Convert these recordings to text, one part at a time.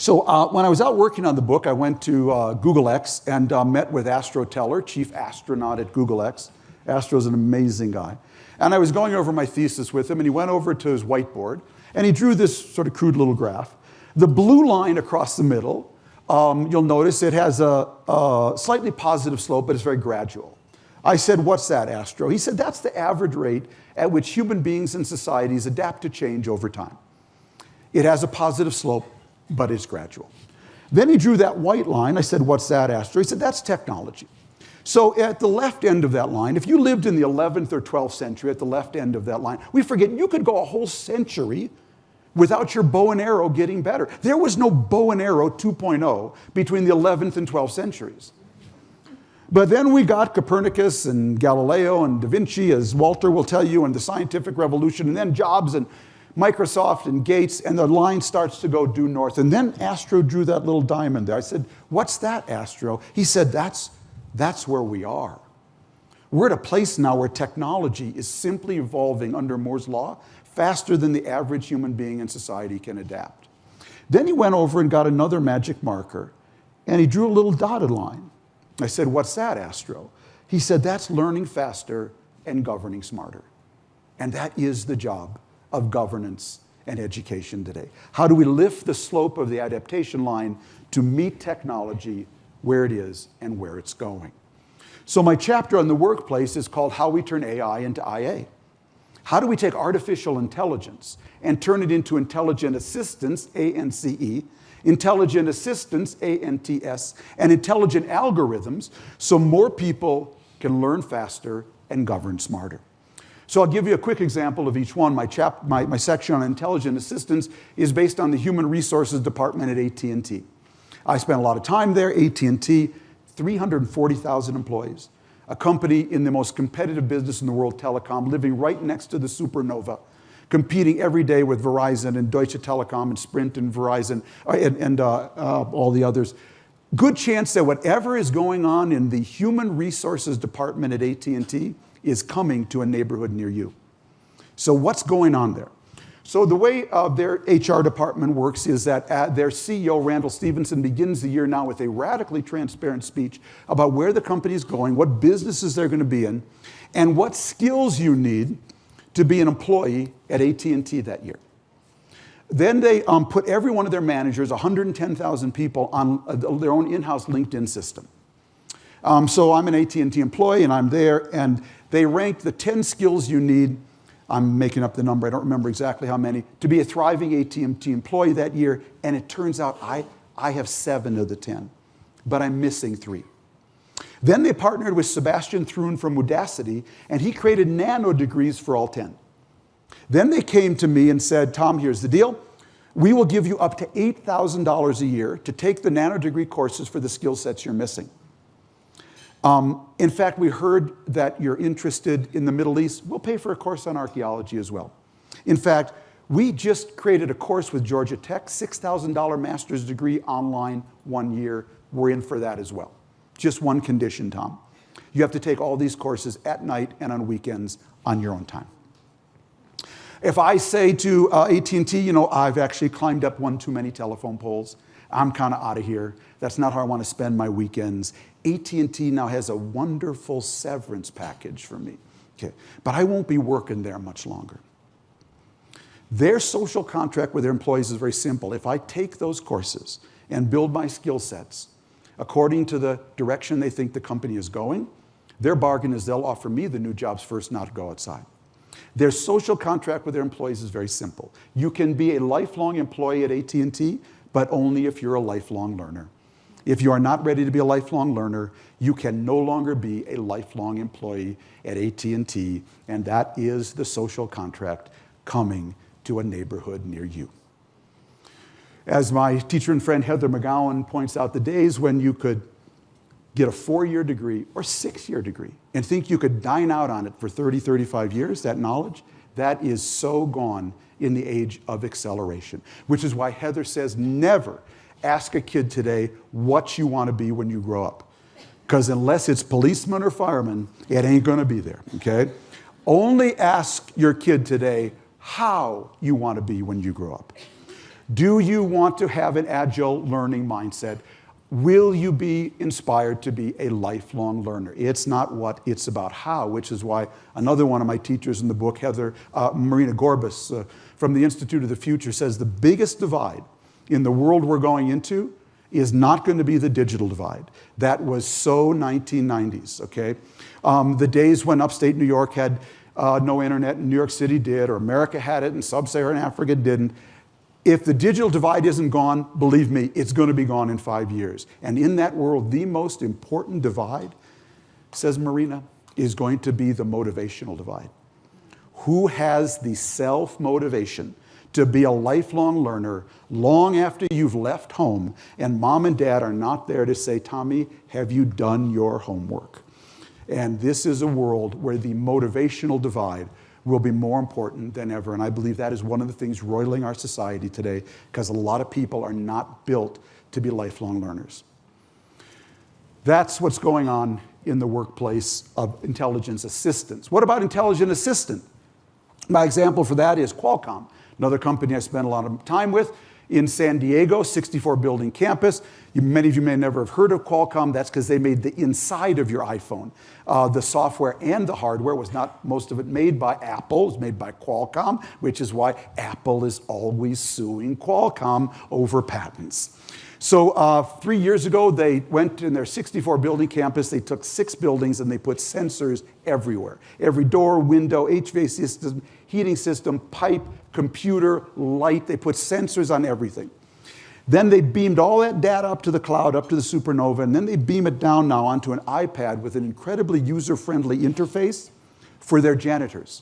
When I was out working on the book, I went to Google X and met with Astro Teller, chief astronaut at Google X. Astro's an amazing guy. And I was going over my thesis with him, and he went over to his whiteboard, and he drew this sort of crude little graph. The blue line across the middle, you'll notice it has a slightly positive slope, but it's very gradual. I said, what's that, Astro? He said, that's the average rate at which human beings and societies adapt to change over time. It has a positive slope, but it's gradual. Then he drew that white line. I said, what's that, Astro? He said, that's technology. So at the left end of that line, if you lived in the 11th or 12th century, at the left end of that line, we forget you could go a whole century without your bow and arrow getting better. There was no bow and arrow 2.0 between the 11th and 12th centuries. But then we got Copernicus and Galileo and Da Vinci, as Walter will tell you, and the scientific revolution, and then Jobs and Microsoft and Gates, and the line starts to go due north. And then Astro drew that little diamond there. I said, what's that, Astro? He said, that's where we are. We're at a place now where technology is simply evolving under Moore's law faster than the average human being in society can adapt. Then he went over and got another magic marker, and he drew a little dotted line. I said, what's that, Astro? He said, that's learning faster and governing smarter. And that is the job of governance and education today. How do we lift the slope of the adaptation line to meet technology where it is and where it's going? So my chapter on the workplace is called How We Turn AI into IA. How do we take artificial intelligence and turn it into intelligent assistance, ANCE, intelligent assistance, ANTS, and intelligent algorithms so more people can learn faster and govern smarter? So I'll give you a quick example of each one. My section on intelligent assistance is based on the human resources department at AT&T. I spent a lot of time there. AT&T, 340,000 employees, a company in the most competitive business in the world, telecom, living right next to the supernova, competing every day with Verizon and Deutsche Telekom and Sprint and Verizon and all the others. Good chance that whatever is going on in the human resources department at AT&T is coming to a neighborhood near you. So what's going on there? So the way their HR department works is that their CEO, Randall Stevenson, begins the year now with a radically transparent speech about where the company is going, what businesses they're going to be in, and what skills you need to be an employee at AT&T that year. Then they put every one of their managers, 110,000 people, on their own in-house LinkedIn system. So I'm an AT&T employee, and I'm there, and they ranked the 10 skills you need, I'm making up the number, I don't remember exactly how many, to be a thriving AT&T employee that year, and it turns out I have 7 of the 10, but I'm missing 3. Then they partnered with Sebastian Thrun from Udacity, and he created nano degrees for all 10. Then they came to me and said, Tom, here's the deal. We will give you up to $8,000 a year to take the nano degree courses for the skill sets you're missing. In fact, we heard that you're interested in the Middle East. We'll pay for a course on archaeology as well. In fact, we just created a course with Georgia Tech, $6,000 master's degree online, 1 year. We're in for that as well. Just one condition, Tom. You have to take all these courses at night and on weekends on your own time. If I say to AT&T, I've actually climbed up one too many telephone poles, I'm kind of out of here. That's not how I want to spend my weekends. AT&T now has a wonderful severance package for me. Okay, but I won't be working there much longer. Their social contract with their employees is very simple. If I take those courses and build my skill sets according to the direction they think the company is going, their bargain is they'll offer me the new jobs first, not to go outside. Their social contract with their employees is very simple. You can be a lifelong employee at AT&T, but only if you're a lifelong learner. If you are not ready to be a lifelong learner, you can no longer be a lifelong employee at AT&T, and that is the social contract coming to a neighborhood near you. As my teacher and friend Heather McGowan points out, the days when you could get a 4-year degree or 6-year degree and think you could dine out on it for 30, 35 years, that knowledge, that is so gone in the age of acceleration, which is why Heather says never ask a kid today what you want to be when you grow up. Because unless it's policeman or fireman, it ain't going to be there, okay? Only ask your kid today how you want to be when you grow up. Do you want to have an agile learning mindset? Will you be inspired to be a lifelong learner? It's not what, it's about how, which is why another one of my teachers in the book, Marina Gorbis from the Institute of the Future, says the biggest divide in the world we're going into is not going to be the digital divide. That was so 1990s, okay? The days when upstate New York had no internet and New York City did, or America had it and sub-Saharan Africa didn't. If the digital divide isn't gone, believe me, it's going to be gone in 5 years. And in that world, the most important divide, says Marina, is going to be the motivational divide. Who has the self-motivation to be a lifelong learner long after you've left home and mom and dad are not there to say, Tommy, have you done your homework? And this is a world where the motivational divide will be more important than ever. And I believe that is one of the things roiling our society today, because a lot of people are not built to be lifelong learners. That's what's going on in the workplace of intelligence assistants. What about intelligent assistant? My example for that is Qualcomm, another company I spent a lot of time with in San Diego, 64-building campus. Many of you may never have heard of Qualcomm. That's because they made the inside of your iPhone. The software and the hardware was not, most of it, made by Apple. It was made by Qualcomm, which is why Apple is always suing Qualcomm over patents. So 3 years ago, they went in their 64-building campus. They took 6 buildings and they put sensors everywhere. Every door, window, HVAC system, heating system, pipe, computer, light. They put sensors on everything. Then they beamed all that data up to the cloud, up to the supernova, and then they beam it down now onto an iPad with an incredibly user-friendly interface for their janitors.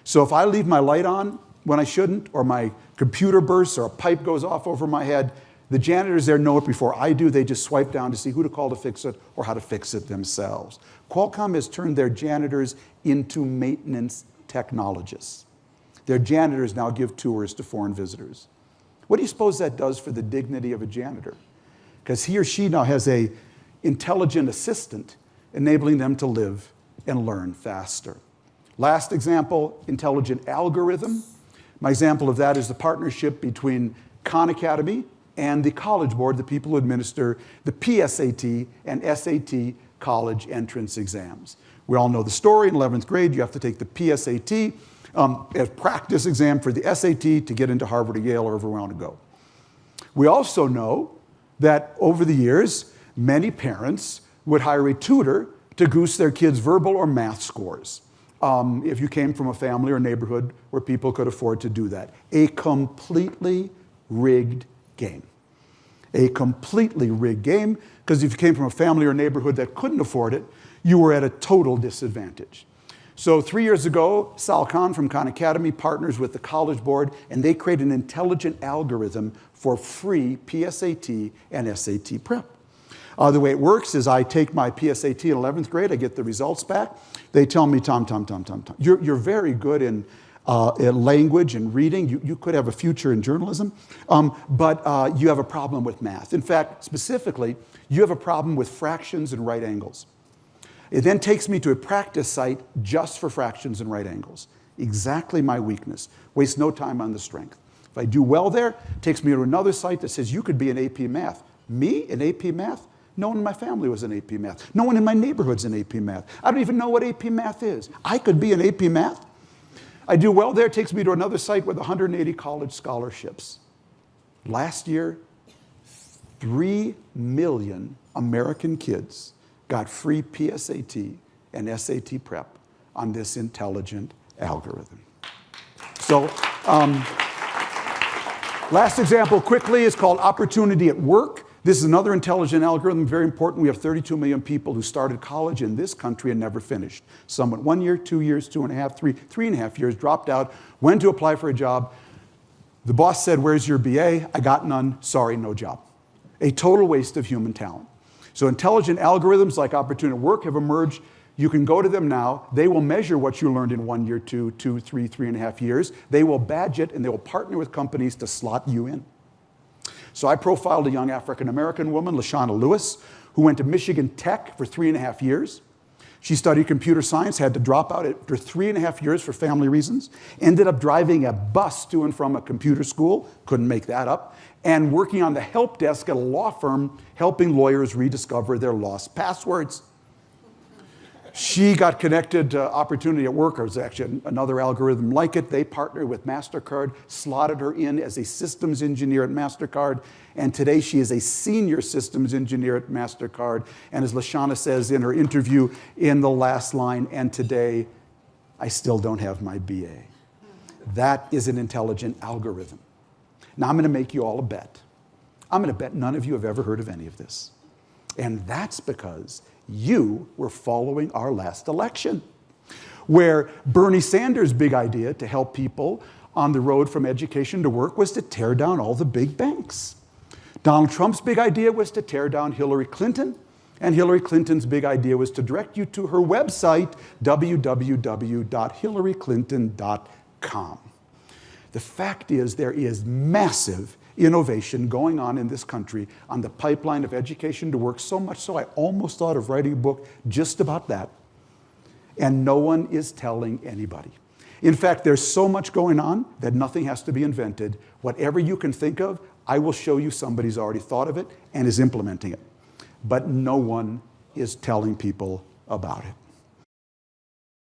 So if I leave my light on when I shouldn't, or my computer bursts, or a pipe goes off over my head, the janitors there know it before I do. They just swipe down to see who to call to fix it or how to fix it themselves. Qualcomm has turned their janitors into maintenance technologists. Their janitors now give tours to foreign visitors. What do you suppose that does for the dignity of a janitor? Because he or she now has an intelligent assistant enabling them to live and learn faster. Last example, intelligent algorithm. My example of that is the partnership between Khan Academy and the College Board, the people who administer the PSAT and SAT college entrance exams. We all know the story. In 11th grade, you have to take the PSAT as practice exam for the SAT to get into Harvard or Yale or wherever we want to go. We also know that over the years, many parents would hire a tutor to goose their kids' verbal or math scores. If you came from a family or neighborhood where people could afford to do that. A completely rigged game. A completely rigged game, because if you came from a family or neighborhood that couldn't afford it, you were at a total disadvantage. So 3 years ago, Sal Khan from Khan Academy partners with the College Board, and they create an intelligent algorithm for free PSAT and SAT prep. The way it works is I take my PSAT in 11th grade, I get the results back. They tell me, Tom, you're very good in language and reading. You could have a future in journalism, but you have a problem with math. In fact, specifically, you have a problem with fractions and right angles. It then takes me to a practice site just for fractions and right angles. Exactly my weakness. Waste no time on the strength. If I do well there, it takes me to another site that says you could be an AP Math. Me, an AP Math? No one in my family was an AP Math. No one in my neighborhood's an AP Math. I don't even know what AP Math is. I could be an AP Math. I do well there, it takes me to another site with 180 college scholarships. Last year, 3 million American kids got free PSAT and SAT prep on this intelligent algorithm. So, last example quickly is called Opportunity at Work. This is another intelligent algorithm, very important. We have 32 million people who started college in this country and never finished. Some went 1 year, 2 years, 2.5, 3.5 years, dropped out, went to apply for a job. The boss said, "Where's your BA?" "I got none. Sorry, no job." A total waste of human talent. So intelligent algorithms like Opportunity at Work have emerged. You can go to them now. They will measure what you learned in 1 year, 2, 3, 3.5 years. They will badge it, and they will partner with companies to slot you in. So I profiled a young African-American woman, Lashana Lewis, who went to Michigan Tech for 3.5 years. She studied computer science, had to drop out after 3.5 years for family reasons, ended up driving a bus to and from a computer school, couldn't make that up, and working on the help desk at a law firm, helping lawyers rediscover their lost passwords. She got connected to Opportunity at Work. There's actually another algorithm like it. They partnered with MasterCard, slotted her in as a systems engineer at MasterCard, and today she is a senior systems engineer at MasterCard. And as Lashana says in her interview in the last line, and today, I still don't have my BA. That is an intelligent algorithm. Now I'm going to make you all a bet. I'm going to bet none of you have ever heard of any of this. And that's because you were following our last election, where Bernie Sanders' big idea to help people on the road from education to work was to tear down all the big banks. Donald Trump's big idea was to tear down Hillary Clinton, and Hillary Clinton's big idea was to direct you to her website, www.hillaryclinton.com. The fact is, there is massive innovation going on in this country on the pipeline of education to work, so much so I almost thought of writing a book just about that. And no one is telling anybody. In fact, there's so much going on that nothing has to be invented. Whatever you can think of, I will show you somebody's already thought of it and is implementing it. But no one is telling people about it.